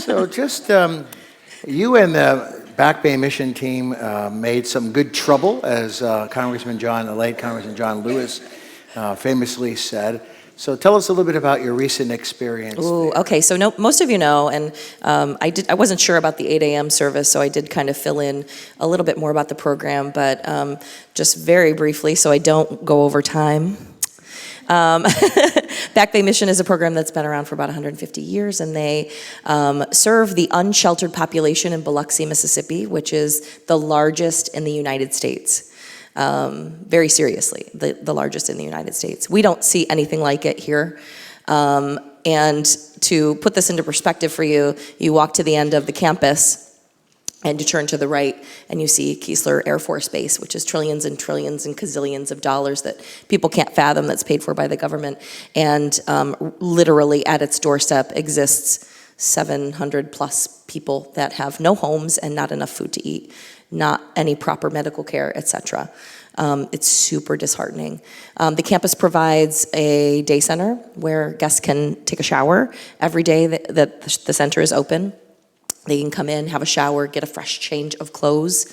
So just you and the Back Bay mission team made some good trouble, as the late Congressman John Lewis famously said. So tell us a little bit about your recent experience. Ooh, there. okay. So most of you know, and I wasn't sure about the 8 a.m. service, so I did kind of fill in a little bit more about the program, but just very briefly, so I don't go over time. Back Bay Mission is a program that's been around for about 150 years, and they serve the unsheltered population in Biloxi, Mississippi, which is the largest in the United States. Very seriously, the largest in the United States. We don't see anything like it here. And to put this into perspective for you, you walk to the end of the campus and you turn to the right and you see Keesler Air Force Base, which is trillions and trillions and gazillions of dollars that people can't fathom, that's paid for by the government. And literally at its doorstep exists 700 plus people that have no homes and not enough food to eat, not any proper medical care, etc. It's super disheartening. The campus provides a day center where guests can take a shower every day that the center is open. They can come in, have a shower, get a fresh change of clothes.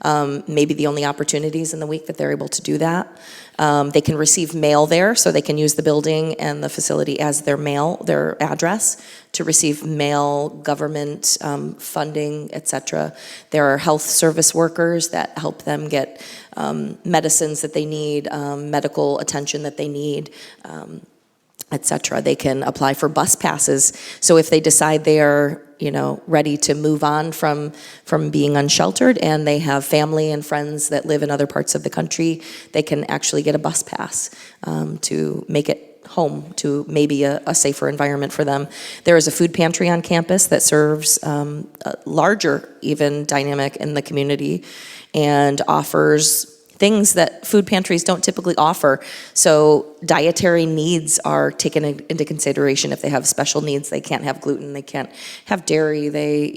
Maybe the only opportunities in the week that they're able to do that. They can receive mail there, so they can use the building and the facility as their address to receive mail, government funding, etc. There are health service workers that help them get medicines that they need, medical attention that they need, etc. They can apply for bus passes. So if they decide they are, ready to move on from being unsheltered and they have family and friends that live in other parts of the country, they can actually get a bus pass to make it home to maybe a safer environment for them. There is a food pantry on campus that serves a larger even dynamic in the community and offers things that food pantries don't typically offer. So dietary needs are taken into consideration. If they have special needs, they can't have gluten, they can't have dairy, they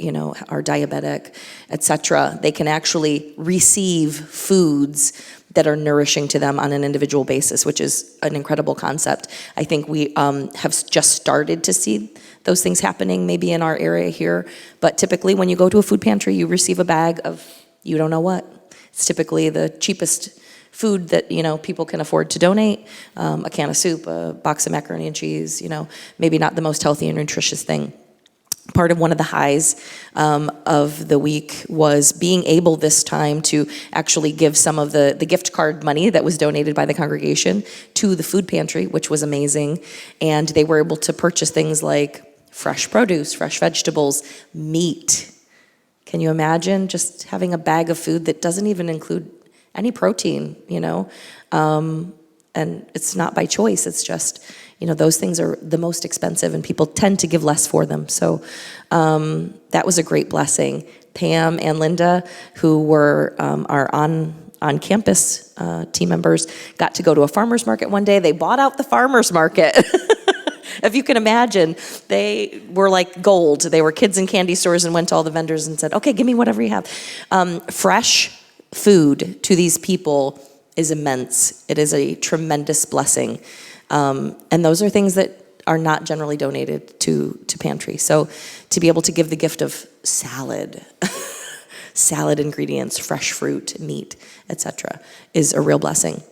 are diabetic, etc. They can actually receive foods that are nourishing to them on an individual basis, which is an incredible concept. I think we have just started to see those things happening maybe in our area here, but typically when you go to a food pantry, you receive a bag of you don't know what. It's typically the cheapest food that people can afford to donate, a can of soup, a box of macaroni and cheese, maybe not the most healthy and nutritious thing. Part of one of the highs of the week was being able this time to actually give some of the gift card money that was donated by the congregation to the food pantry, which was amazing. And they were able to purchase things like fresh produce, fresh vegetables, meat. Can you imagine just having a bag of food that doesn't even include any protein, and it's not by choice, it's just, those things are the most expensive and people tend to give less for them. So that was a great blessing. Pam and Linda, who were our on-campus team members, got to go to a farmer's market one day. They bought out the farmer's market. If you can imagine, they were like gold. They were kids in candy stores and went to all the vendors and said, okay, give me whatever you have. Fresh food to these people is immense. It is a tremendous blessing. And those are things that are not generally donated to pantry. So to be able to give the gift of salad, salad ingredients, fresh fruit, meat, etc., is a real blessing.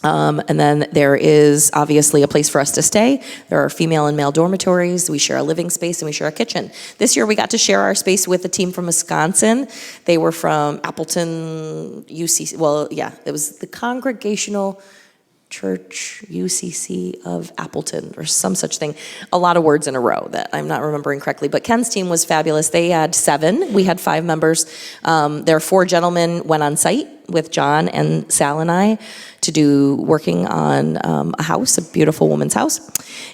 And then there is obviously a place for us to stay. There are female and male dormitories. We share a living space and we share a kitchen. This year we got to share our space with a team from Wisconsin. They were from Appleton, UCC. Well, yeah, it was the Congregational Church UCC of Appleton or some such thing. A lot of words in a row that I'm not remembering correctly, but Ken's team was fabulous. They had 7, we had 5 members. There are 4 gentlemen went on site with John and Sal and I to do working on a house, a beautiful woman's house.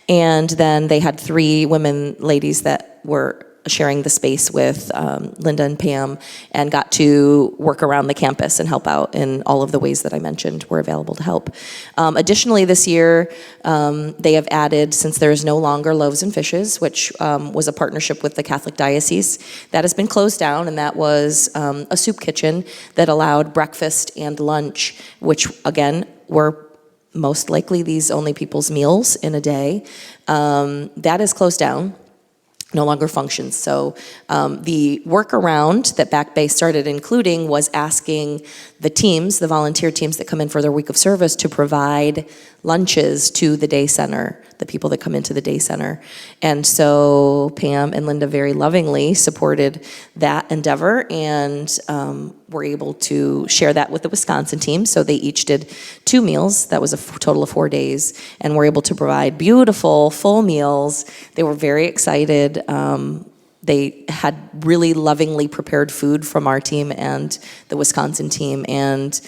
And then they had 3 ladies that were sharing the space with Linda and Pam and got to work around the campus and help out in all of the ways that I mentioned were available to help. Additionally, this year, they have added, since there is no longer Loaves and Fishes, which was a partnership with the Catholic Diocese, that has been closed down, and that was a soup kitchen that allowed breakfast and lunch, which, again, were most likely these only people's meals in a day. That is closed down. no longer functions. So the workaround that Back Bay started including was asking the teams, the volunteer teams that come in for their week of service, to provide lunches to the day center, the people that come into the day center. And so Pam and Linda very lovingly supported that endeavor and were able to share that with the Wisconsin team. So they each did 2 meals. That was a total of 4 days, and were able to provide beautiful, full meals. They were very excited. They had really lovingly prepared food from our team and the Wisconsin team. And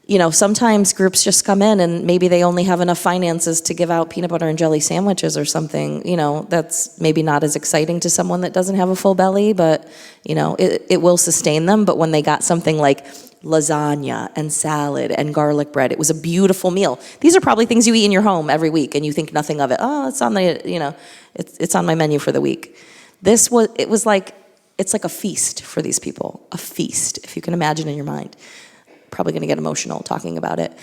you know, sometimes groups just come in and maybe they only have enough finances to give out peanut butter and jelly sandwiches or something. You know, that's maybe not as exciting to someone that doesn't have a full belly, but, you know, it will sustain them. But when they got something like lasagna and salad and garlic bread, it was a beautiful meal. These are probably things you eat in your home every week and you think nothing of it. Oh, it's on the, you know, it's on my menu for the week. It's like a feast for these people, a feast, if you can imagine in your mind. Probably going to get emotional talking about it.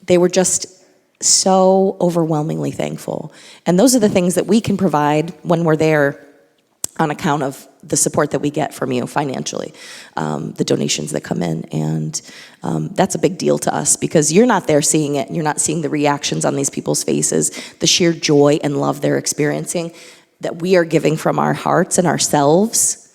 They were just so overwhelmingly thankful. And those are the things that we can provide when we're there on account of the support that we get from you financially, the donations that come in. And that's a big deal to us because you're not there seeing it. And you're not seeing the reactions on these people's faces, the sheer joy and love they're experiencing that we are giving from our hearts and ourselves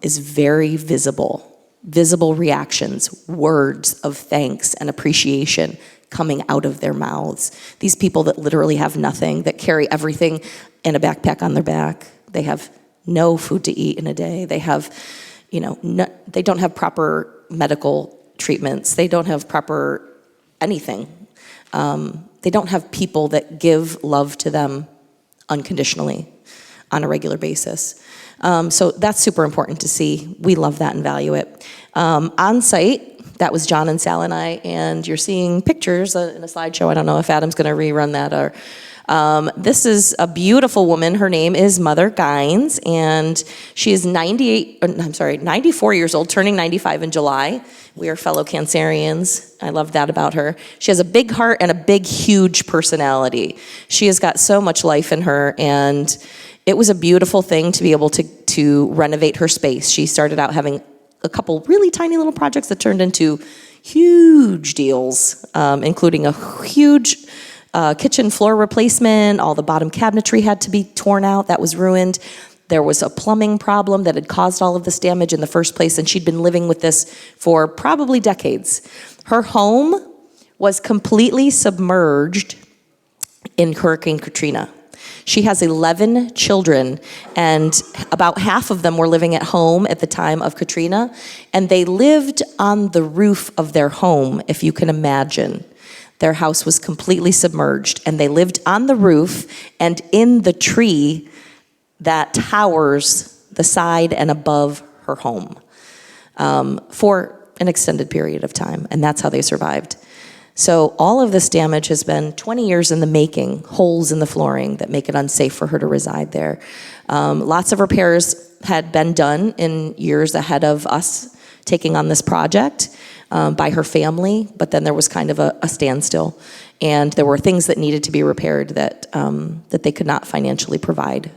is very visible. Visible reactions, words of thanks and appreciation coming out of their mouths. These people that literally have nothing, that carry everything in a backpack on their back. They have no food to eat in a day. They have, you know, they don't have proper medical treatments. They don't have proper anything. They don't have people that give love to them unconditionally on a regular basis. So that's super important to see. We love that and value it. On site, that was John and Sal and I, and you're seeing pictures in a slideshow. I don't know if Adam's going to rerun that. Or this is a beautiful woman. Her name is Mother Gines, and she is 94 years old, turning 95 in July. We are fellow Cancerians. I love that about her. She has a big heart and a big, huge personality. She has got so much life in her, and it was a beautiful thing to be able to renovate her space. She started out having a couple really tiny little projects that turned into huge deals, including a huge kitchen floor replacement. All the bottom cabinetry had to be torn out. That was ruined. There was a plumbing problem that had caused all of this damage in the first place, and she'd been living with this for probably decades. Her home was completely submerged in Hurricane Katrina. She has 11 children, and about half of them were living at home at the time of Katrina, and they lived on the roof of their home, if you can imagine. Their house was completely submerged, and they lived on the roof and in the tree that towers the side and above her home for an extended period of time, and that's how they survived. So all of this damage has been 20 years in the making, holes in the flooring that make it unsafe for her to reside there. Lots of repairs had been done in years ahead of us taking on this project by her family, but then there was kind of a standstill. And there were things that needed to be repaired that they could not financially provide.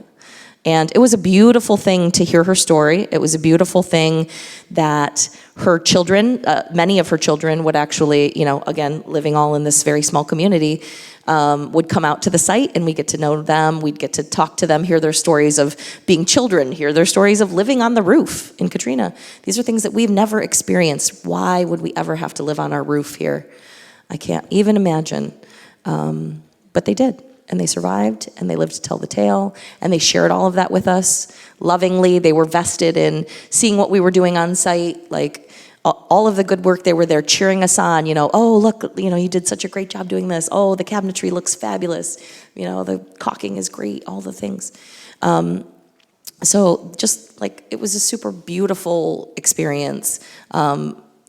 And it was a beautiful thing to hear her story. It was a beautiful thing that her children, many of her children would actually, you know, again, living all in this very small community, would come out to the site and we get to know them. We'd get to talk to them, hear their stories of being children, hear their stories of living on the roof in Katrina. These are things that we've never experienced. Why would we ever have to live on our roof here? I can't even imagine. But they did. And they survived, and they lived to tell the tale, and they shared all of that with us lovingly. They were vested in seeing what we were doing on site, like all of the good work. They were there cheering us on, you know, oh, look, you know, you did such a great job doing this. Oh, the cabinetry looks fabulous. You know, the caulking is great, all the things. So just like, it was a super beautiful experience.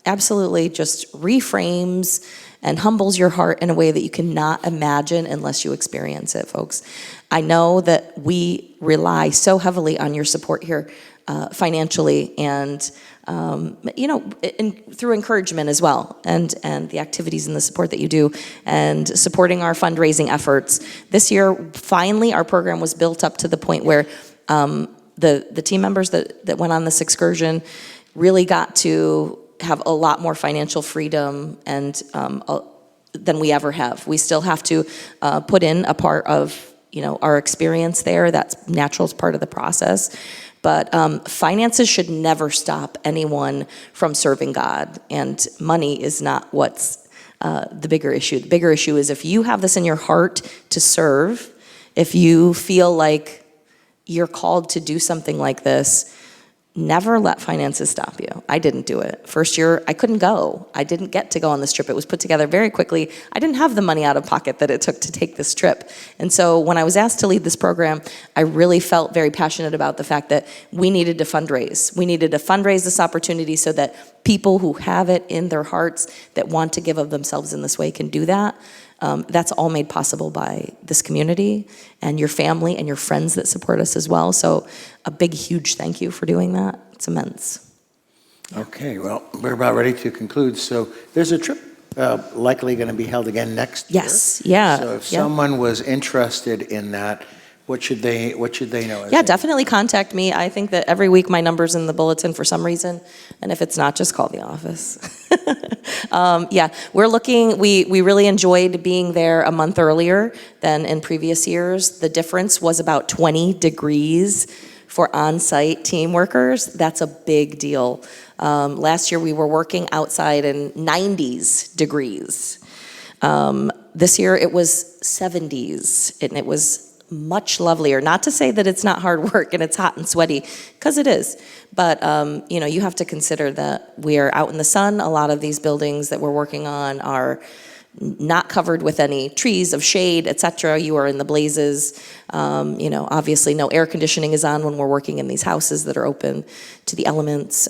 Absolutely just reframes and humbles your heart in a way that you cannot imagine unless you experience it, folks. I know that we rely so heavily on your support here. financially and, through encouragement as well, and the activities and the support that you do, and supporting our fundraising efforts. This year, finally, our program was built up to the point where the team members that went on this excursion really got to have a lot more financial freedom and than we ever have. We still have to put in a part of our experience there. That's natural, it's part of the process. But finances should never stop anyone from serving God, and money is not what's the bigger issue. The bigger issue is if you have this in your heart to serve, if you feel like you're called to do something like this, never let finances stop you. I didn't do it. First year, I couldn't go. I didn't get to go on this trip. It was put together very quickly. I didn't have the money out of pocket that it took to take this trip. And so when I was asked to lead this program, I really felt very passionate about the fact that we needed to fundraise. We needed to fundraise this opportunity so that people who have it in their hearts that want to give of themselves in this way can do that. That's all made possible by this community and your family and your friends that support us as well. So a big, huge thank you for doing that. It's immense. Okay, well, we're about ready to conclude. So there's a trip likely going to be held again next year. Yes, yeah. So if someone was interested in that, what should they know? Yeah, definitely contact me. I think that every week my number's in the bulletin for some reason, and if it's not, just call the office. Yeah, we're looking, we really enjoyed being there a month earlier than in previous years. The difference was about 20 degrees for on-site team workers. That's a big deal. Last year we were working outside in 90s degrees. This year it was 70s, and it was much lovelier. Not to say that it's not hard work and it's hot and sweaty, because it is. But you have to consider that we are out in the sun. A lot of these buildings that we're working on are not covered with any trees of shade, etc. You are in the blazes. Obviously no air conditioning is on when we're working in these houses that are open to the elements.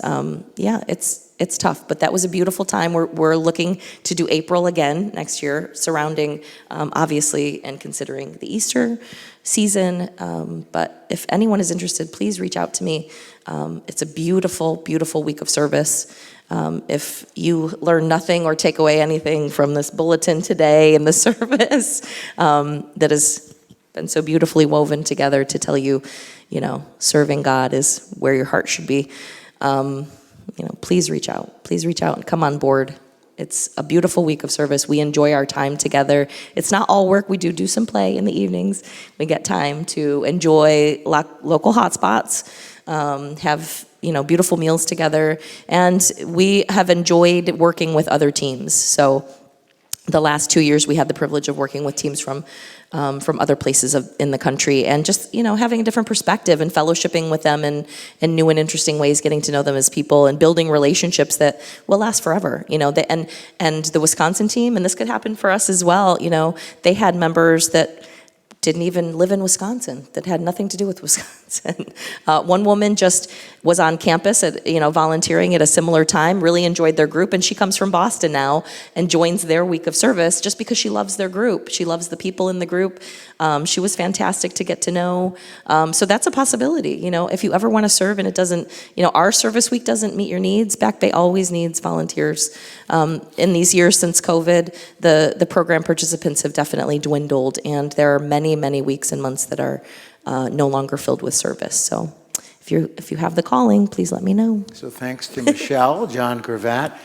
Yeah, it's tough, but that was a beautiful time. We're looking to do April again next year, surrounding, obviously, and considering the Easter season. But if anyone is interested, please reach out to me. It's a beautiful, beautiful week of service. If you learn nothing or take away anything from this bulletin today and the service that has been so beautifully woven together to tell you, serving God is where your heart should be, please reach out. Please reach out and come on board. It's a beautiful week of service. We enjoy our time together. It's not all work. We do some play in the evenings. We get time to enjoy local hotspots, have beautiful meals together, and we have enjoyed working with other teams. So the last 2 years, we had the privilege of working with teams from other places in the country, and just having a different perspective and fellowshipping with them in new and interesting ways, getting to know them as people and building relationships that will last forever. And the Wisconsin team, and this could happen for us as well. They had members that didn't even live in Wisconsin, that had nothing to do with Wisconsin. One woman just was on campus at, volunteering at a similar time, really enjoyed their group, and she comes from Boston now and joins their week of service just because she loves their group. She loves the people in the group. She was fantastic to get to know. So that's a possibility. If you ever want to serve and it doesn't, our service week doesn't meet your needs, Back Bay always needs volunteers. In these years since COVID, the program participants have definitely dwindled, and there are many, many weeks and months that are no longer filled with service. So if you have the calling, please let me know. So thanks to Michele, John Gravatt,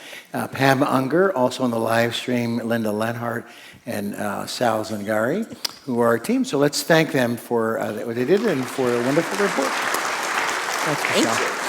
Pam Unger, also on the live stream, Linda Lenhart, and Sal Zangari, who are our team. So let's thank them for what they did and for a wonderful report. Thanks, Michele. Thank you.